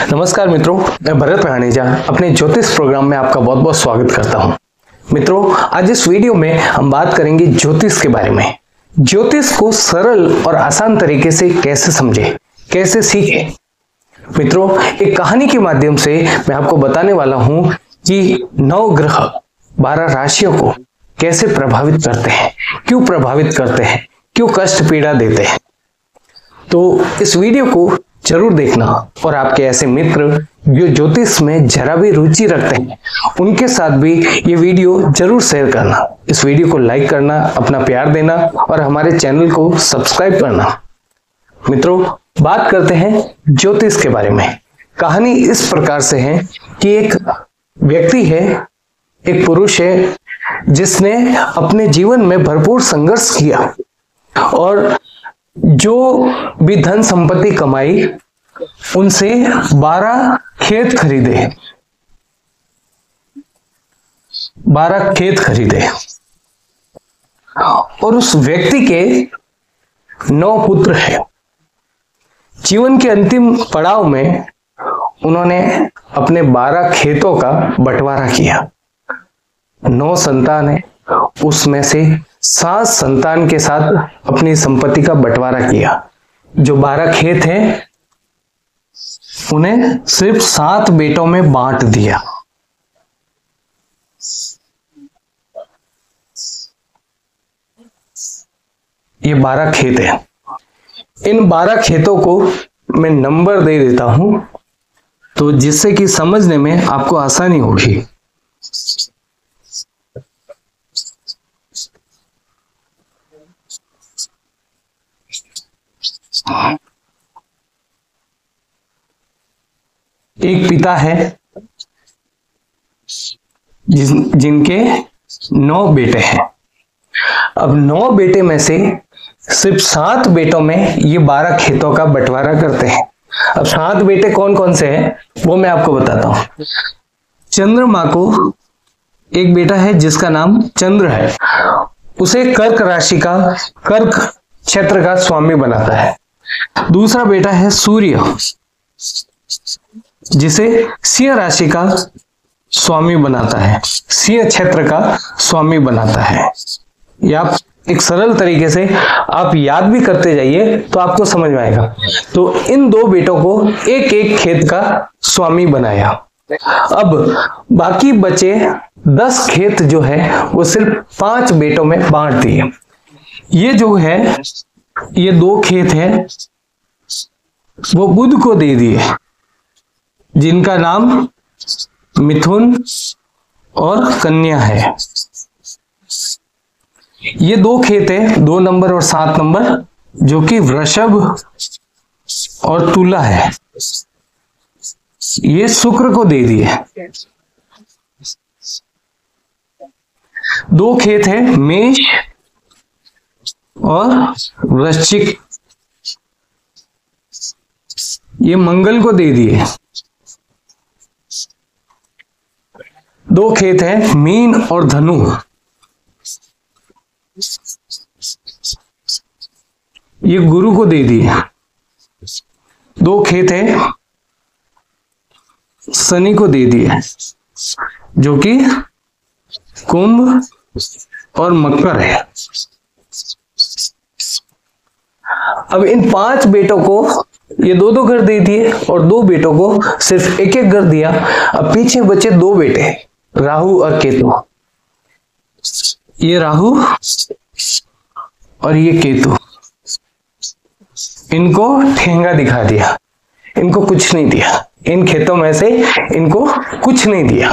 नमस्कार मित्रों, मैं भरत राणेजा अपने ज्योतिष प्रोग्राम में आपका बहुत बहुत स्वागत करता हूं। मित्रों, आज इस वीडियो में हम बात करेंगे ज्योतिष के बारे में। ज्योतिष को सरल और आसान तरीके से कैसे समझें, कैसे सीखें। मित्रों, एक कहानी के माध्यम से मैं आपको बताने वाला हूं कि 9 ग्रह 12 राशियों को कैसे प्रभावित करते हैं, क्यों प्रभावित करते हैं, क्यों कष्ट पीड़ा देते हैं। तो इस वीडियो को जरूर देखना और आपके ऐसे मित्र जो ज्योतिष में जरा भी रुचि रखते हैं उनके साथ भी ये वीडियो जरूर शेयर करना। इस वीडियो को लाइक करना, अपना प्यार देना और हमारे चैनल को सब्सक्राइब करना। मित्रों, बात करते हैं ज्योतिष के बारे में। कहानी इस प्रकार से है कि एक व्यक्ति है, एक पुरुष है जिसने अपने जीवन में भरपूर संघर्ष किया और जो भी धन संपत्ति कमाई उनसे 12 खेत खरीदे। 12 खेत खरीदे और उस व्यक्ति के 9 पुत्र हैं। जीवन के अंतिम पड़ाव में उन्होंने अपने 12 खेतों का बंटवारा किया। 9 संतान है, उसमें से 7 संतान के साथ अपनी संपत्ति का बंटवारा किया। जो 12 खेत हैं उन्हें सिर्फ 7 बेटों में बांट दिया। ये 12 खेत हैं। इन 12 खेतों को मैं नंबर दे देता हूं तो जिससे कि समझने में आपको आसानी होगी। एक पिता है जिनके 9 बेटे हैं। अब 9 बेटे में से सिर्फ 7 बेटों में ये 12 खेतों का बंटवारा करते हैं। अब 7 बेटे कौन कौन से हैं वो मैं आपको बताता हूं। चंद्रमा को एक बेटा है जिसका नाम चंद्र है, उसे कर्क राशि का, कर्क क्षेत्र का स्वामी बनाता है। दूसरा बेटा है सूर्य, जिसे सिंह राशि का स्वामी बनाता है, सिंह क्षेत्र का स्वामी बनाता है। या आप एक सरल तरीके से आप याद भी करते जाइए तो आपको समझ में आएगा। तो इन 2 बेटों को एक एक खेत का स्वामी बनाया। अब बाकी बचे 10 खेत जो है वो सिर्फ 5 बेटों में बांट दिए। ये जो है, ये 2 खेत है वो बुध को दे दिए, जिनका नाम मिथुन और कन्या है। ये 2 खेत है, 2 नंबर और 7 नंबर, जो कि वृषभ और तुला है। ये शुक्र को दे दिए। 2 खेत है मेष और वृश्चिक, ये मंगल को दे दिए। 2 खेत है मीन और धनु, ये गुरु को दे दिए। 2 खेत है शनि को दे दिए, जो कि कुंभ और मकर है। अब इन 5 बेटों को ये 2-2 घर दे दिए और 2 बेटों को सिर्फ एक एक घर दिया। अब पीछे बचे 2 बेटे, राहु और केतु। ये राहु और ये केतु, इनको ठेंगा दिखा दिया, इनको कुछ नहीं दिया। इन खेतों में से इनको कुछ नहीं दिया।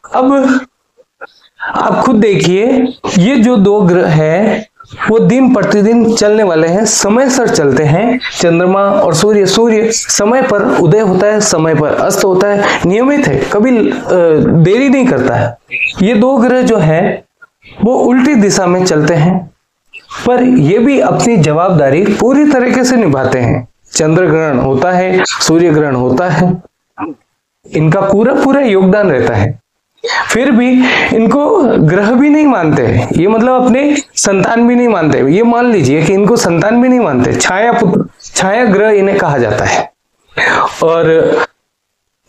अब आप खुद देखिए, ये जो 2 ग्रह है वो दिन प्रतिदिन चलने वाले हैं, समय से चलते हैं। चंद्रमा और सूर्य, सूर्य समय पर उदय होता है, समय पर अस्त होता है, नियमित है, कभी देरी नहीं करता है। ये 2 ग्रह जो है वो उल्टी दिशा में चलते हैं, पर ये भी अपनी जवाबदारी पूरी तरीके से निभाते हैं। चंद्र ग्रहण होता है, सूर्य ग्रहण होता है, इनका पूरा पूरा योगदान रहता है। फिर भी इनको ग्रह भी नहीं मानते, ये मतलब अपने संतान भी नहीं मानते। ये मान लीजिए कि इनको संतान भी नहीं मानते, छाया पुत्र, छाया ग्रह इन्हें कहा जाता है। और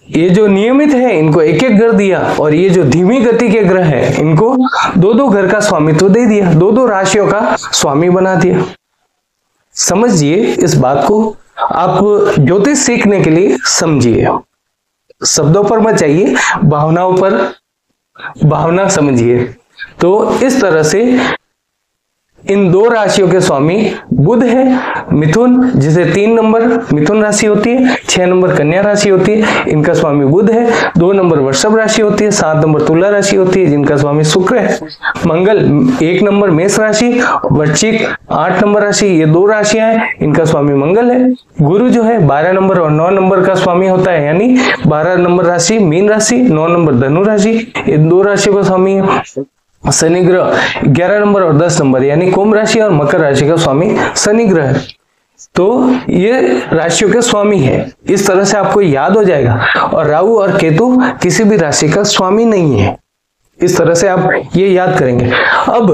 ये जो नियमित है इनको एक एक घर दिया, और ये जो धीमी गति के ग्रह है इनको दो दो घर का स्वामित्व दे दिया, दो दो राशियों का स्वामी बना दिया। समझिए इस बात को, आप ज्योतिष सीखने के लिए समझिए, शब्दों पर मत जाइए, भावनाओं पर, भावना समझिए। तो इस तरह से इन दो राशियों के स्वामी बुध है, मिथुन, जिसे 3 नंबर मिथुन राशि होती है, 6 नंबर कन्या राशि होती है, इनका स्वामी बुध है। 2 नंबर वृषभ राशि होती है, 7 नंबर तुला राशि होती है, जिनका स्वामी शुक्र है। मंगल 1 नंबर मेष राशि, वृश्चिक 8 नंबर राशि, ये 2 राशियां हैं, इनका स्वामी मंगल है। गुरु जो है 12 नंबर और 9 नंबर का स्वामी होता है, यानी 12 नंबर राशि मीन राशि, 9 नंबर धनु राशि, इन 2 राशियों का स्वामी है। शनि ग्रह 11 नंबर और 10 नंबर यानी कुंभ राशि और मकर राशि का स्वामी शनि ग्रह है। तो ये राशियों के स्वामी है, इस तरह से आपको याद हो जाएगा। और राहु और केतु किसी भी राशि का स्वामी नहीं है, इस तरह से आप ये याद करेंगे। अब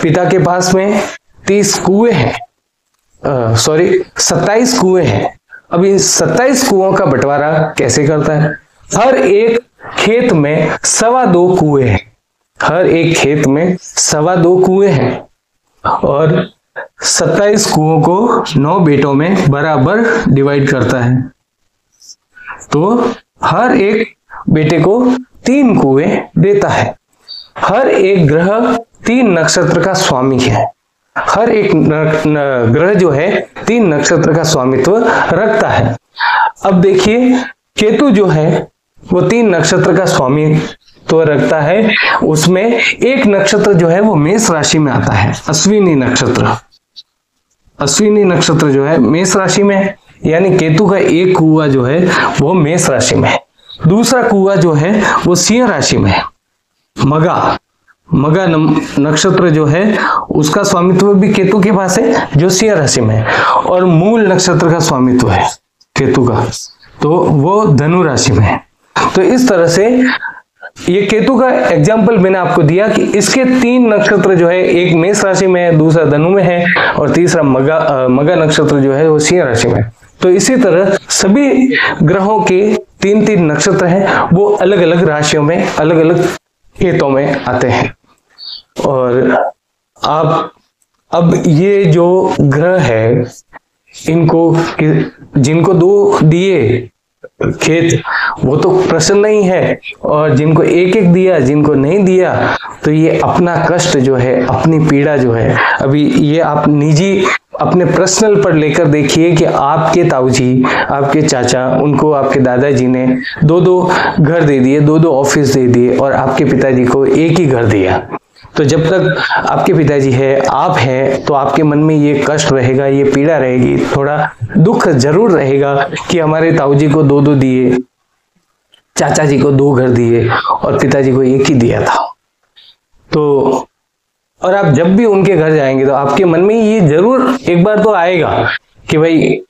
पिता के पास में 30 कुएं हैं, 27 कुएं हैं। अब इन 27 कुओं का बंटवारा कैसे करता है? हर एक खेत में 2.25 कुएं हैं, हर एक खेत में 2.25 कुएं हैं, और 27 कुओं को 9 बेटों में बराबर डिवाइड करता है। तो हर एक बेटे को 3 कुएं देता है। हर एक ग्रह 3 नक्षत्र का स्वामी है, हर एक ग्रह जो है 3 नक्षत्र का स्वामित्व रखता है। अब देखिए केतु जो है वो 3 नक्षत्र का स्वामी तो रखता है, उसमें एक नक्षत्र जो है वो मेष राशि में आता है, अश्विनी नक्षत्र। अश्विनी नक्षत्र जो है मेष राशि में है, यानी केतु का एक कुआ जो है वो मेष राशि में है। दूसरा कुआ जो है वो सिंह राशि में है। मगा नक्षत्र जो है उसका स्वामित्व भी केतु के पास है, जो सिंह राशि में है। और मूल नक्षत्र का स्वामित्व है केतु का, तो वो धनु राशि में है। तो इस तरह से ये केतु का एग्जाम्पल मैंने आपको दिया कि इसके 3 नक्षत्र जो है, एक मेष राशि में है, दूसरा धनु में है, और तीसरा मगा नक्षत्र जो है वो सिंह राशि में है। तो इसी तरह सभी ग्रहों के 3-3 नक्षत्र हैं, वो अलग अलग राशियों में, अलग अलग खेतों में आते हैं। और आप अब ये जो ग्रह है इनको, जिनको 2 दिए खेत वो तो प्रश्न नहीं है, और जिनको एक एक दिया, जिनको नहीं दिया, तो ये अपना कष्ट जो है, अपनी पीड़ा जो है, अभी ये आप निजी अपने पर्सनल पर लेकर देखिए कि आपके ताऊजी, आपके चाचा, उनको आपके दादाजी ने 2-2 घर दे दिए, 2-2 ऑफिस दे दिए, और आपके पिताजी को एक ही घर दिया। तो जब तक आपके पिताजी है, आप हैं, तो आपके मन में ये कष्ट रहेगा, ये पीड़ा रहेगी, थोड़ा दुख जरूर रहेगा कि हमारे ताऊजी को 2-2 दिए, चाचा जी को 2 घर दिए, और पिताजी को एक ही दिया था। तो और आप जब भी उनके घर जाएंगे तो आपके मन में ये जरूर एक बार तो आएगा कि भाई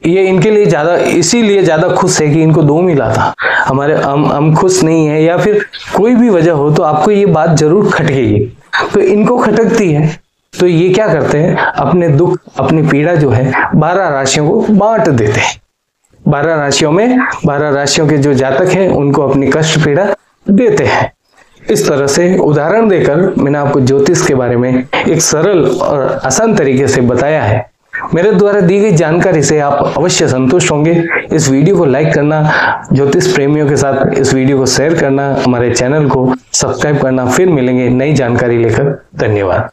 ये इनके लिए ज्यादा, इसीलिए ज्यादा खुश है कि इनको 2 मिला था, हमारे हम खुश नहीं है, या फिर कोई भी वजह हो, तो आपको ये बात जरूर खटकेगी। तो इनको खटकती है, तो ये क्या करते हैं, अपने दुख, अपनी पीड़ा जो है 12 राशियों को बांट देते हैं। 12 राशियों में 12 राशियों के जो जातक हैं उनको अपनी कष्ट पीड़ा देते हैं। इस तरह से उदाहरण देकर मैंने आपको ज्योतिष के बारे में एक सरल और आसान तरीके से बताया है। मेरे द्वारा दी गई जानकारी से आप अवश्य संतुष्ट होंगे। इस वीडियो को लाइक करना, ज्योतिष प्रेमियों के साथ इस वीडियो को शेयर करना, हमारे चैनल को सब्सक्राइब करना। फिर मिलेंगे नई जानकारी लेकर। धन्यवाद।